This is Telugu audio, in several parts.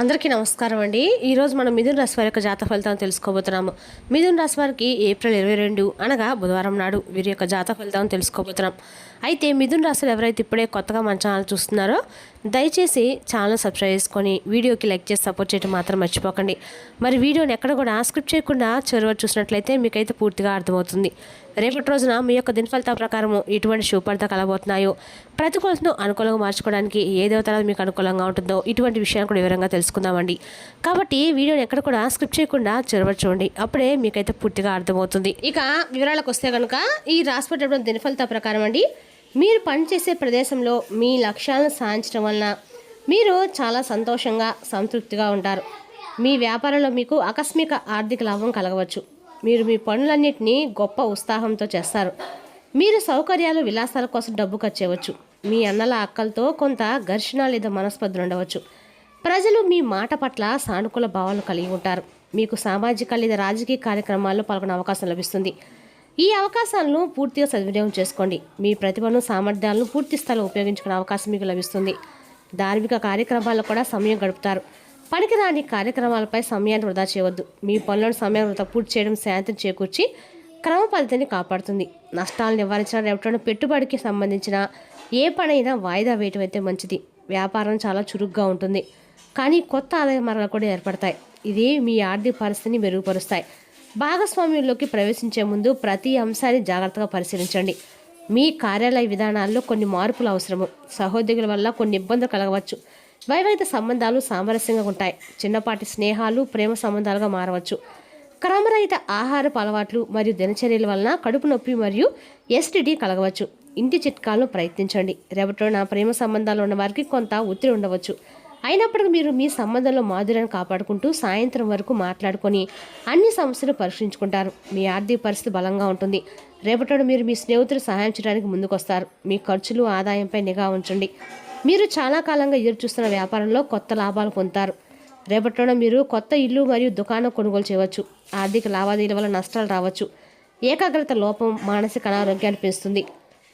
అందరికీ నమస్కారం అండి. ఈరోజు మనం మిథున రాశి వారి యొక్క జాతక ఫలితాలను తెలుసుకోబోతున్నాము. మిథున రాశి వారికి ఏప్రిల్ 22 అనగా బుధవారం నాడు వీరి యొక్క జాతక ఫలితాలను తెలుసుకోబోతున్నాం. అయితే మిథున రాశిలో ఎవరైతే ఇప్పుడే కొత్తగా మన ఛానల్ చూస్తున్నారో దయచేసి ఛానల్ సబ్స్క్రైబ్ చేసుకొని వీడియోకి లైక్ చేసి సపోర్ట్ చేయడం మాత్రం మర్చిపోకండి. మరి వీడియోని ఎక్కడ కూడా స్క్రిప్ట్ చేయకుండా చివరి చూసినట్లయితే మీకైతే పూర్తిగా అర్థమవుతుంది. రేపటి రోజున మీ యొక్క దిన ఫలితాల ప్రకారము ఎటువంటి శుభఫలిత కలబోతున్నాయో, ప్రతికూలతను అనుకూలంగా మార్చుకోవడానికి ఏ దేవత మీకు అనుకూలంగా ఉంటుందో ఇటువంటి విషయాన్ని కూడా వివరంగా తెలుసుకుందామండి. కాబట్టి వీడియోని ఎక్కడ కూడా స్క్రిప్ట్ చేయకుండా చివరి చూడండి, అప్పుడే మీకైతే పూర్తిగా అర్థమవుతుంది. ఇక వివరాలకు వస్తే కనుక ఈ రాసిపెట్టిన దిన ఫలితాల ప్రకారం అండి, మీరు పనిచేసే ప్రదేశంలో మీ లక్ష్యాలను సాధించడం వలన మీరు చాలా సంతోషంగా సంతృప్తిగా ఉంటారు. మీ వ్యాపారంలో మీకు ఆకస్మిక ఆర్థిక లాభం కలగవచ్చు. మీరు మీ పనులన్నింటినీ గొప్ప ఉత్సాహంతో చేస్తారు. మీరు సౌకర్యాలు విలాసాల కోసం డబ్బు ఖర్చు చేయవచ్చు. మీ అన్నల అక్కలతో కొంత ఘర్షణ లేదా మనస్పర్ధలు ఉండవచ్చు. ప్రజలు మీ మాట పట్ల సానుకూల భావాలు కలిగి ఉంటారు. మీకు సామాజిక లేదా రాజకీయ కార్యక్రమాల్లో పాల్గొనే అవకాశం లభిస్తుంది. ఈ అవకాశాలను పూర్తిగా సద్వినియోగం చేసుకోండి. మీ ప్రతిభను సామర్థ్యాలను పూర్తి స్థాయిలో ఉపయోగించుకునే అవకాశం మీకు లభిస్తుంది. ధార్మిక కార్యక్రమాల్లో కూడా సమయం గడుపుతారు. పనికిరాని కార్యక్రమాలపై సమయాన్ని వృధా చేయవద్దు. మీ పనులను సమయం పూర్తి చేయడం శాంతిని చేకూర్చి క్రమ పద్ధతిని కాపాడుతుంది. నష్టాలు నివారించడం రేపటి పెట్టుబడికి సంబంధించిన ఏ పనైనా వాయిదా వేయటం అయితే మంచిది. వ్యాపారం చాలా చురుగ్గా ఉంటుంది, కానీ కొత్త ఆదాయ మార్గాలు కూడా ఏర్పడతాయి. ఇది మీ ఆర్థిక పరిస్థితిని మెరుగుపరుస్తాయి. భాగస్వామ్యంలోకి ప్రవేశించే ముందు ప్రతి అంశాన్ని జాగ్రత్తగా పరిశీలించండి. మీ కార్యాలయ విధానాల్లో కొన్ని మార్పులు అవసరము. సహోద్యోగుల వల్ల కొన్ని ఇబ్బందులు కలగవచ్చు. వైవాహిక సంబంధాలు సామరస్యంగా ఉంటాయి. చిన్నపాటి స్నేహాలు ప్రేమ సంబంధాలుగా మారవచ్చు. క్రమరహిత ఆహారపు అలవాట్లు మరియు దినచర్యల వలన కడుపు నొప్పి మరియు ఎస్టిడి కలగవచ్చు. ఇంటి చిట్కాలను ప్రయత్నించండి. రేపటిలో నా ప్రేమ సంబంధాలు ఉన్న వారికి కొంత ఒత్తిడి ఉండవచ్చు. అయినప్పటికీ మీరు మీ సంబంధంలో మాధుర్యాన్ని కాపాడుకుంటూ సాయంత్రం వరకు మాట్లాడుకొని అన్ని సమస్యలు పరిష్కరించుకుంటారు. మీ ఆర్థిక పరిస్థితి బలంగా ఉంటుంది. రేపటి మీరు మీ స్నేహితులు సహాయం చేయడానికి ముందుకొస్తారు. మీ ఖర్చులు ఆదాయంపై నిఘా ఉంచండి. మీరు చాలా కాలంగా ఎదురుచూస్తున్న వ్యాపారంలో కొత్త లాభాలు పొందుతారు. రేపటిలో మీరు కొత్త ఇల్లు మరియు దుకాణం కొనుగోలు చేయవచ్చు. ఆర్థిక లావాదేవీల వల్ల నష్టాలు రావచ్చు. ఏకాగ్రత లోపం మానసిక అనారోగ్యాన్ని పెంచుతుంది.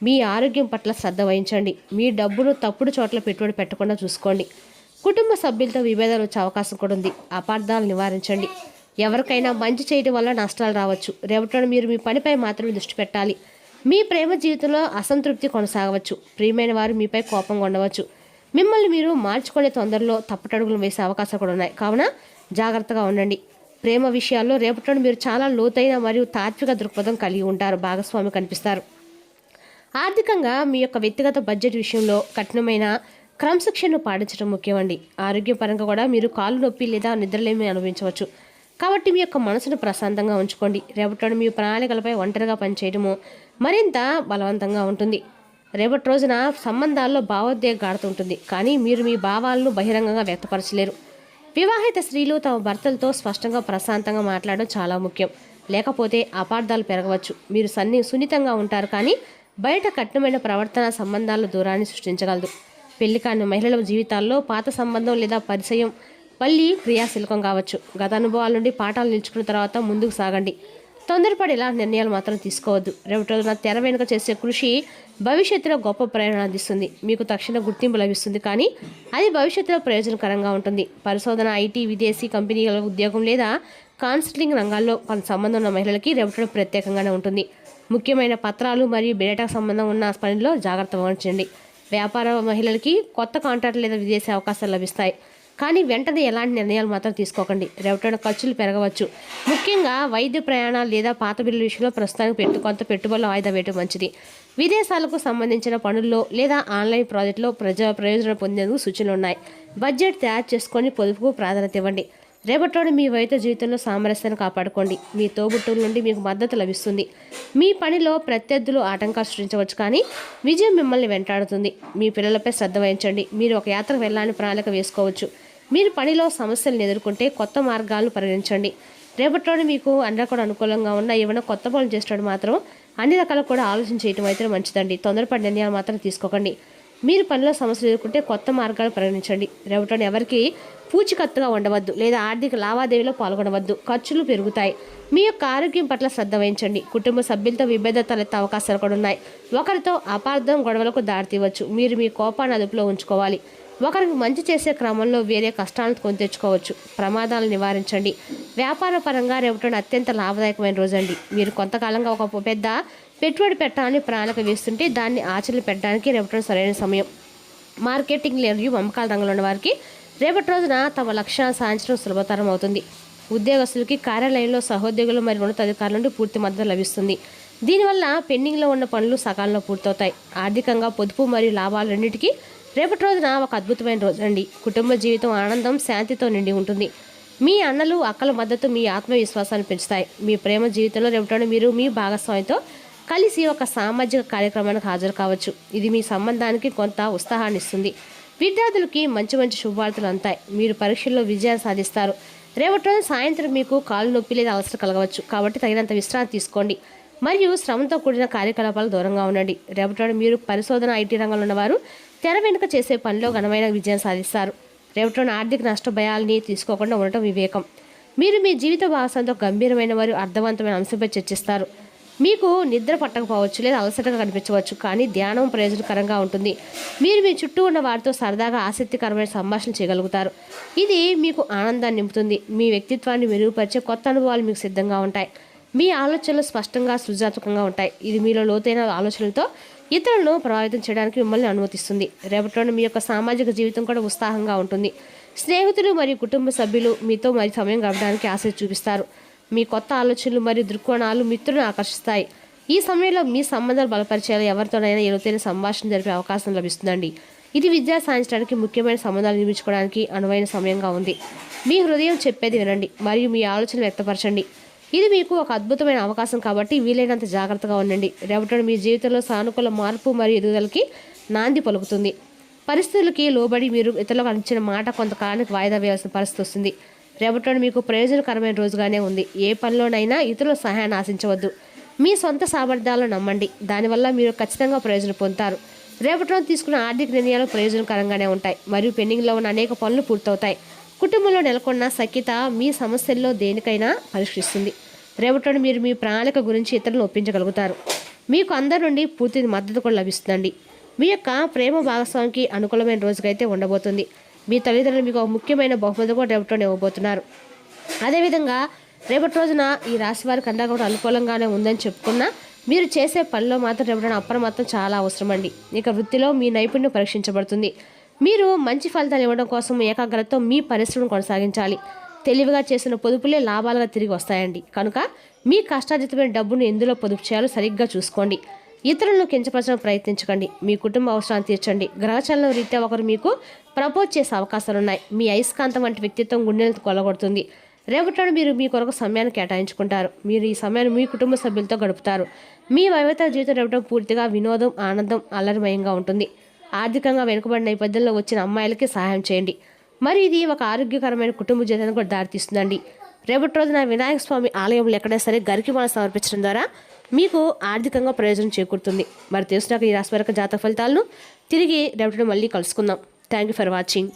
మీ ఆరోగ్యం పట్ల శ్రద్ధ వహించండి. మీ డబ్బును తప్పుడు చోట్ల పెట్టుబడి పెట్టకుండా చూసుకోండి. కుటుంబ సభ్యులతో విభేదాలు వచ్చే అవకాశం కూడా ఉంది. అపార్థాలు నివారించండి. ఎవరికైనా మంచి చేయడం వల్ల నష్టాలు రావచ్చు. రేపటిలో మీరు మీ పనిపై మాత్రమే దృష్టి పెట్టాలి. మీ ప్రేమ జీవితంలో అసంతృప్తి కొనసాగవచ్చు. ప్రియమైన వారు మీపై కోపంగా ఉండవచ్చు. మిమ్మల్ని మీరు మార్చుకునే తొందరలో తప్పటడుగులు వేసే అవకాశాలు కూడా ఉన్నాయి. కావున జాగ్రత్తగా ఉండండి. ప్రేమ విషయాల్లో రేపటిలో మీరు చాలా లోతైన మరియు తాత్విక దృక్పథం కలిగి ఉంటారు. భాగస్వామి కనిపిస్తారు. ఆర్థికంగా మీ యొక్క వ్యక్తిగత బడ్జెట్ విషయంలో కఠినమైన క్రమశిక్షణను పాటించడం ముఖ్యమండి. ఆరోగ్యపరంగా కూడా మీరు కాలు నొప్పి లేదా నిద్రలేమి అనుభవించవచ్చు. కాబట్టి మీ యొక్క మనసును ప్రశాంతంగా ఉంచుకోండి. రేపటి మీ ప్రణాళికలపై ఒంటరిగా పనిచేయడము మరింత బలవంతంగా ఉంటుంది. రేపటి రోజున సంబంధాల్లో భావోద్వేగ గాఢత ఉంటుంది, కానీ మీరు మీ భావాలను బహిరంగంగా వ్యక్తపరచలేరు. వివాహిత స్త్రీలు తమ భర్తలతో స్పష్టంగా ప్రశాంతంగా మాట్లాడడం చాలా ముఖ్యం. లేకపోతే అపార్థాలు పెరగవచ్చు. మీరు సున్నితంగా ఉంటారు, కానీ బయట కఠినమైన ప్రవర్తన సంబంధాల దూరాన్ని సృష్టించగలదు. పెళ్లి కాని మహిళల జీవితాల్లో పాత సంబంధం లేదా పరిచయం మళ్ళీ క్రియాశీలకం కావచ్చు. గత అనుభవాల నుండి పాఠాలు నిలుచుకున్న తర్వాత ముందుకు సాగండి. తొందరపడి ఇలాంటి నిర్ణయాలు మాత్రం తీసుకోవద్దు. రేపటి రోజున తెర వెనుక చేసే కృషి భవిష్యత్తులో గొప్ప ప్రేరణ అందిస్తుంది. మీకు తక్షణ గుర్తింపు లభిస్తుంది, కానీ అది భవిష్యత్తులో ప్రయోజనకరంగా ఉంటుంది. పరిశోధన, ఐటీ, విదేశీ కంపెనీల ఉద్యోగం లేదా కన్సల్టింగ్ రంగాల్లో సంబంధం ఉన్న మహిళలకి రేపటి ప్రత్యేకంగానే ఉంటుంది. ముఖ్యమైన పత్రాలు మరియు డేటా సంబంధం ఉన్న పనిలో జాగ్రత్త వహించండి. వ్యాపార మహిళలకి కొత్త కాంట్రాక్ట్ లేదా విదేశీ అవకాశాలు లభిస్తాయి, కానీ వెంటనే ఎలాంటి నిర్ణయాలు మాత్రం తీసుకోకండి. రేపటి ఖర్చులు పెరగవచ్చు. ముఖ్యంగా వైద్య ప్రయాణాలు లేదా పాత బిల్లుల విషయంలో ప్రస్తుతానికి కొంత పెట్టుబడులు వాయిదా వేయడం మంచిది. విదేశాలకు సంబంధించిన పనుల్లో లేదా ఆన్లైన్ ప్రాజెక్టులో ప్రయోజనం పొందేందుకు సూచనలు ఉన్నాయి. బడ్జెట్ తయారు చేసుకొని పొదుపుకు ప్రాధాన్యత ఇవ్వండి. రేపటి మీ వైద్య జీవితంలో సామరస్యాన్ని కాపాడుకోండి. మీ తోబుట్టువుల నుండి మీకు మద్దతు లభిస్తుంది. మీ పనిలో ప్రత్యర్థులు ఆటంకాలు సృష్టించవచ్చు, కానీ విజయం మిమ్మల్ని వెంటాడుతుంది. మీ పిల్లలపై శ్రద్ధ వహించండి. మీరు ఒక యాత్రకు వెళ్ళాలని ప్రణాళిక వేసుకోవచ్చు. మీరు పనిలో సమస్యలను ఎదుర్కొంటే కొత్త మార్గాలను పరిగణించండి. రేపటిలో మీకు అందరూ కూడా అనుకూలంగా ఉన్న ఏమైనా కొత్త పనులు చేసేటప్పుడు మాత్రం అన్ని రకాల కూడా ఆలోచన చేయడం అయితే మంచిదండి. తొందరపడి నిర్ణయాలు మాత్రం తీసుకోకండి. మీరు పనిలో సమస్యలు ఎదుర్కొంటే కొత్త మార్గాలు పరిగణించండి. రేపటిలో ఎవరికి పూచికత్తుగా ఉండవద్దు లేదా ఆర్థిక లావాదేవీలో పాల్గొనవద్దు. ఖర్చులు పెరుగుతాయి. మీ యొక్క ఆరోగ్యం పట్ల శ్రద్ధ వహించండి. కుటుంబ సభ్యులతో విభేదాలు ఎత్తే అవకాశాలు కూడా ఉన్నాయి. ఒకరితో అపార్థం, గొడవలకు దారితీయవచ్చు. మీరు మీ కోపాన్ని అదుపులో ఉంచుకోవాలి. ఒకరికి మంచి చేసే క్రమంలో వేరే కష్టాలను కొని తెచ్చుకోవచ్చు. ప్రమాదాలను నివారించండి. వ్యాపార పరంగా రేపటి అత్యంత లాభదాయకమైన రోజండి. మీరు కొంతకాలంగా ఒక పెద్ద పెట్టుబడి పెట్టాలని ప్రణాళిక వేస్తుంటే దాన్ని ఆచరణ పెట్టడానికి రేపటి సరైన సమయం. మార్కెటింగ్ మరియు అమ్మకాల రంగంలో ఉన్న వారికి రేపటి రోజున తమ లక్ష్యాలను సాధించడం సులభతరం అవుతుంది. ఉద్యోగస్తులకి కార్యాలయంలో సహోద్యోగులు మరియు ఉన్నతాధికారుల నుండి పూర్తి మద్దతు లభిస్తుంది. దీనివల్ల పెండింగ్లో ఉన్న పనులు సకాలంలో పూర్తవుతాయి. ఆర్థికంగా పొదుపు మరియు లాభాలు రెండింటికి రేపటి రోజున ఒక అద్భుతమైన రోజు అండి. కుటుంబ జీవితం ఆనందం శాంతితో నిండి ఉంటుంది. మీ అన్నలు అక్కల మద్దతు మీ ఆత్మవిశ్వాసాన్ని పెంచుతాయి. మీ ప్రేమ జీవితంలో రేపటి మీరు మీ భాగస్వామితో కలిసి ఒక సామాజిక కార్యక్రమానికి హాజరు కావచ్చు. ఇది మీ సంబంధానికి కొంత ఉత్సాహాన్ని ఇస్తుంది. విద్యార్థులకి మంచి మంచి శుభవార్తలు అంతాయి. మీరు పరీక్షల్లో విజయాన్ని సాధిస్తారు. రేపటి రోజు సాయంత్రం మీకు కాలు నొప్పి లేదా అవసరం కలగవచ్చు. కాబట్టి తగినంత విశ్రాంతి తీసుకోండి మరియు శ్రమతో కూడిన కార్యకలాపాలు దూరంగా ఉండండి. రేపటి మీరు పరిశోధన ఐటీ రంగంలో ఉన్నవారు తెర వెనుక చేసే పనిలో ఘనమైన విజయం సాధిస్తారు. రేపటి ఆర్థిక నష్ట భయాల్ని తీసుకోకుండా ఉండటం వివేకం. మీరు మీ జీవిత భాగస్వామితో గంభీరమైన మరియు అర్థవంతమైన అంశంపై చర్చిస్తారు. మీకు నిద్ర పట్టకపోవచ్చు లేదా అలసటగా కనిపించవచ్చు, కానీ ధ్యానం ప్రయోజనకరంగా ఉంటుంది. మీరు మీ చుట్టూ ఉన్న వారితో సరదాగా ఆసక్తికరమైన సంభాషణ చేయగలుగుతారు. ఇది మీకు ఆనందాన్ని నింపుతుంది. మీ వ్యక్తిత్వాన్ని మెరుగుపరిచే కొత్త అనుభవాలు మీకు సిద్ధంగా ఉంటాయి. మీ ఆలోచనలు స్పష్టంగా సృజనాత్మకంగా ఉంటాయి. ఇది మీలో లోతైన ఆలోచనలతో ఇతరులను ప్రభావితం చేయడానికి మిమ్మల్ని అనుమతిస్తుంది. రేపటి మీ యొక్క సామాజిక జీవితం కూడా ఉత్సాహంగా ఉంటుంది. స్నేహితులు మరియు కుటుంబ సభ్యులు మీతో మరి సమయం గడపడానికి ఆసక్తి చూపిస్తారు. మీ కొత్త ఆలోచనలు మరియు దృక్కోణాలు మిత్రులను ఆకర్షిస్తాయి. ఈ సమయంలో మీ సంబంధాలు బలపరిచేలా ఎవరితోనైనా లోతైన సంభాషణ జరిపే అవకాశం లభిస్తుందండి. ఇది విద్య సాధించడానికి ముఖ్యమైన సంబంధాలు నిర్మించుకోవడానికి అనువైన సమయంగా ఉంది. మీ హృదయం చెప్పేది వినండి మరియు మీ ఆలోచనలు వ్యక్తపరచండి. ఇది మీకు ఒక అద్భుతమైన అవకాశం కాబట్టి వీలైనంత జాగ్రత్తగా ఉండండి. రేపటి మీ జీవితంలో సానుకూల మార్పు మరియు ఎదుగుదలకి నాంది పలుకుతుంది. పరిస్థితులకి లోబడి మీరు ఇతరులకు అందించిన మాట కొంతకాలానికి వాయిదా వేయాల్సిన పరిస్థితి వస్తుంది. రేపటి మీకు ప్రయోజనకరమైన రోజుగానే ఉంది. ఏ పనిలోనైనా ఇతరుల సహాయాన్ని ఆశించవద్దు. మీ సొంత సామర్థ్యాలను నమ్మండి. దానివల్ల మీరు ఖచ్చితంగా ప్రయోజనం పొందుతారు. రేపటి తీసుకున్న ఆర్థిక నిర్ణయాలు ప్రయోజనకరంగానే ఉంటాయి మరియు పెండింగ్లో ఉన్న అనేక పనులు పూర్తవుతాయి. కుటుంబంలో నెలకొన్న సఖ్యత మీ సమస్యల్లో దేనికైనా పరిష్కరిస్తుంది. రేపటి మీరు మీ ప్రణాళిక గురించి ఇతరులను ఒప్పించగలుగుతారు. మీకు అందరి నుండి పూర్తి మద్దతు కూడా లభిస్తుందండి. మీ యొక్క ప్రేమ భాగస్వామికి అనుకూలమైన రోజుకైతే ఉండబోతుంది. మీ తల్లిదండ్రులు మీకు ఒక ముఖ్యమైన బహుమతి కూడా రేపటి ఇవ్వబోతున్నారు. అదేవిధంగా రేపటి రోజున ఈ రాశి వారికి అంతా కూడా అనుకూలంగానే ఉందని చెప్పుకున్నా మీరు చేసే పనిలో మాత్రం రేపటి అప్రమత్తం చాలా అవసరం అండి. ఇక వృత్తిలో మీ నైపుణ్యం పరీక్షించబడుతుంది. మీరు మంచి ఫలితాలు ఇవ్వడం కోసం ఏకాగ్రతతో మీ పరిశ్రమను కొనసాగించాలి. తెలివిగా చేసిన పొదుపులే లాభాలుగా తిరిగి వస్తాయండి. కనుక మీ కష్టార్జితమైన డబ్బును ఎందులో పొదుపు చేయాలో సరిగ్గా చూసుకోండి. ఇతరులను కించపరచడం ప్రయత్నించకండి. మీ కుటుంబ అవసరాన్ని తీర్చండి. గ్రహచలనం రీత్యా ఒకరు మీకు ప్రపోజ్ చేసే అవకాశాలున్నాయి. మీ అయస్కాంతం వంటి వ్యక్తిత్వం గుండెలను కొల్లగొడుతుంది. రేపటి మీరు మీ కొరకు సమయాన్ని కేటాయించుకుంటారు. మీరు ఈ సమయాన్ని మీ కుటుంబ సభ్యులతో గడుపుతారు. మీ వైవిధ్య జీవితం రేపటి పూర్తిగా వినోదం, ఆనందం, అల్లరిమయంగా ఉంటుంది. ఆర్థికంగా వెనుకబడిన నేపథ్యంలో వచ్చిన అమ్మాయిలకి సహాయం చేయండి. మరి ఇది ఒక ఆరోగ్యకరమైన కుటుంబ జీవితానికి కూడా దారితీస్తుందండి. రేపటి రోజున వినాయక స్వామి ఆలయంలో ఎక్కడైనా సరే గరికిమాల సమర్పించడం ద్వారా మీకు ఆర్థికంగా ప్రయోజనం చేకూరుతుంది. మరి తెలుసునాక ఈ రాశి వారి జాతక ఫలితాలను తిరిగి రేపటి మళ్ళీ కలుసుకుందాం. Thank you for watching.